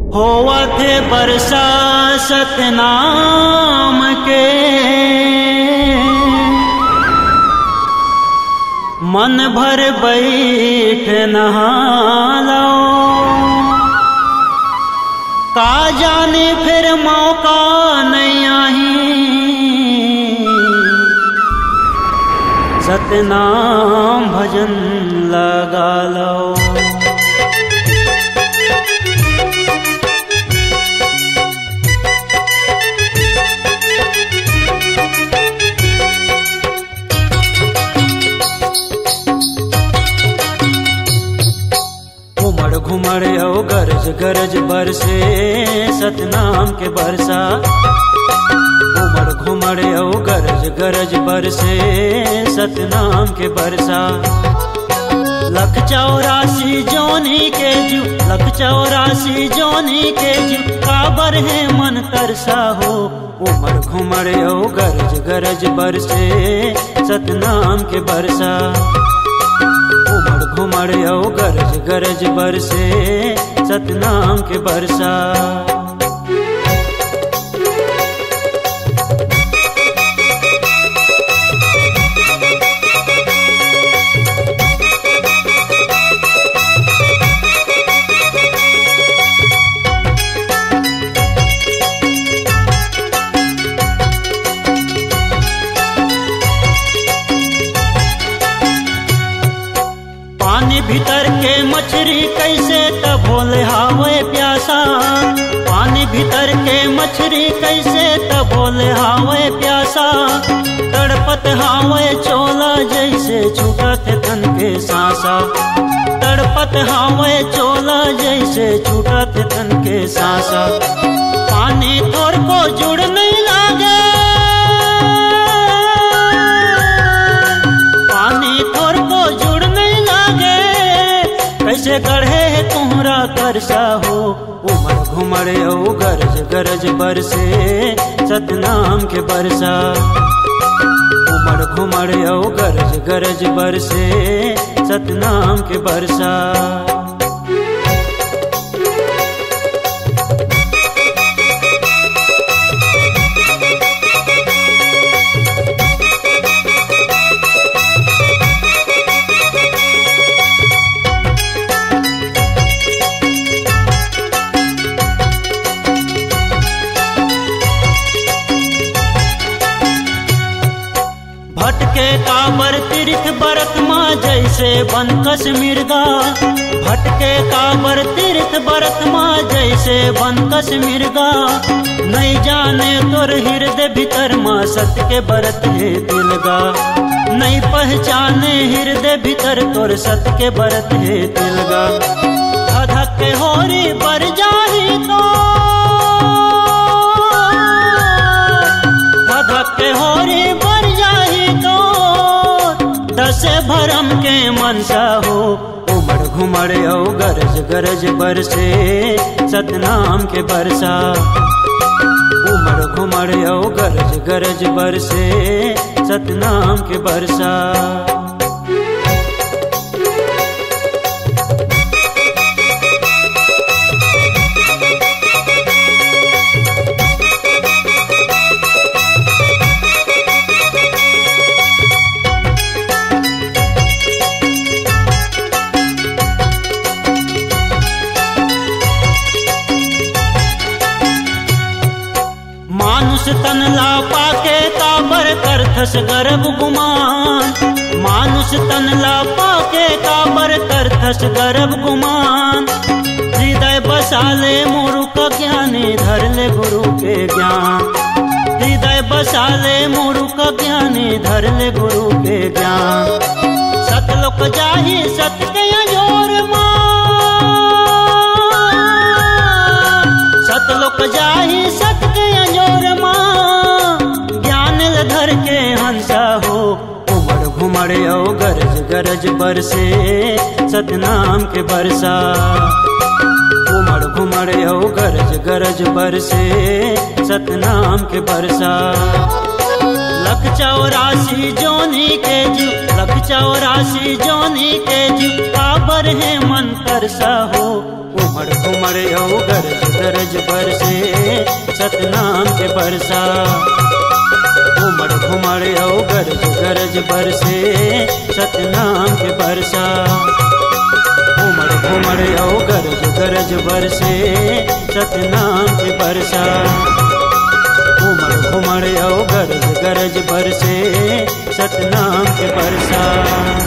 होवथे बरसा सतनाम के, मन भर बैठ नहालो। का जाने फिर मौका नहीं आई, सतनाम भजन लगा लो। घुमड़ औ गरज गरज बरसे सतनाम के बरसा। घुमड़ औ गरज गरज बरसे सतनाम के बरसा। 184 जोनी के जू, 184 जोनी के जू, काबर है मन तरसा हो। उमड़ घुमड़ औ गरज गरज बरसे सतनाम के बरसा। घुमड़ औ गरज गरज बरसे सतनाम के बरसा। पानी भीतर के मछली कैसे तब भोले हावे प्यासा। पानी भीतर के मछली कैसे तब भोले हावे प्यासा। तड़पत हावे चोला जैसे छूटत तन के सांसा। तड़पत हावे चोला जैसे छूटत तन के सांसा। पानी तोर को जुड़ नहीं लागे, पानी तोर को जुड़ नहीं लागे। कैसे गढ़े है तुम्हारा तरसा हो। उमड़ घुमड़ औ गरज गरज बरसे सतनाम के बरसा। उमड़ घुमड़ औ गरज गरज बरसे सतनाम के बरसा। भटके काबर तीर्थ बरत माँ जैसे बन कश्मीर गा। भटके काबर तीर्थ बरत माँ जैसे बन कश्मीर गा। नहीं जाने तोर हृदय भीतर माँ सत्य के बरत है दिल गा। नहीं पहचाने हृदय भीतर तोर सत्य के बरत है दिल गा। धधक के होरी पर जाही तो, धधक के होरी पर जाही तो, दसे भरम के मनसा हो। उमड़ घुमड़ औ गरज गरज बरसे सतनाम के बरसा। उमड़ घुमड़ औ गरज गरज बरसे सतनाम के बरसा। मानुष तन ला पाके काबर करथस गर्भ गुमान। मानुष तन ला पाके काबर करथस गर्भ गुमान। हृदय बसाले मोरु का ज्ञानी धर ले गुरु के ज्ञान। हृदय बसाले मोरु का ज्ञानी धर ले गुरु के ज्ञान। सतलोक जाही सत के जोर मां, सतलोक जाही सत के जोर मां। ज्ञान धर के हंसा हो। उमड़ घुमड़ औ गरज गरज बरसे सतनाम के बरसा। उमड़ घुमड़ औ गरज गरज बरसे सतनाम के बरसा। 184 जोनी के जू, 184 जोनी के जू, काबर है मन तरसा हो। घुमड़ घुमड़ औ गरज गरज बरसे सतनाम के बरसा। घुमड़ घुमड़ औ गरज गरज बरसे सतनाम के बरसा। घुमड़ घुमड़ औ गरज गरज बरसे सतनाम के बरसा। घुमड़ घुमड़ औ गरज गरज बरसे सतनाम के बरसा।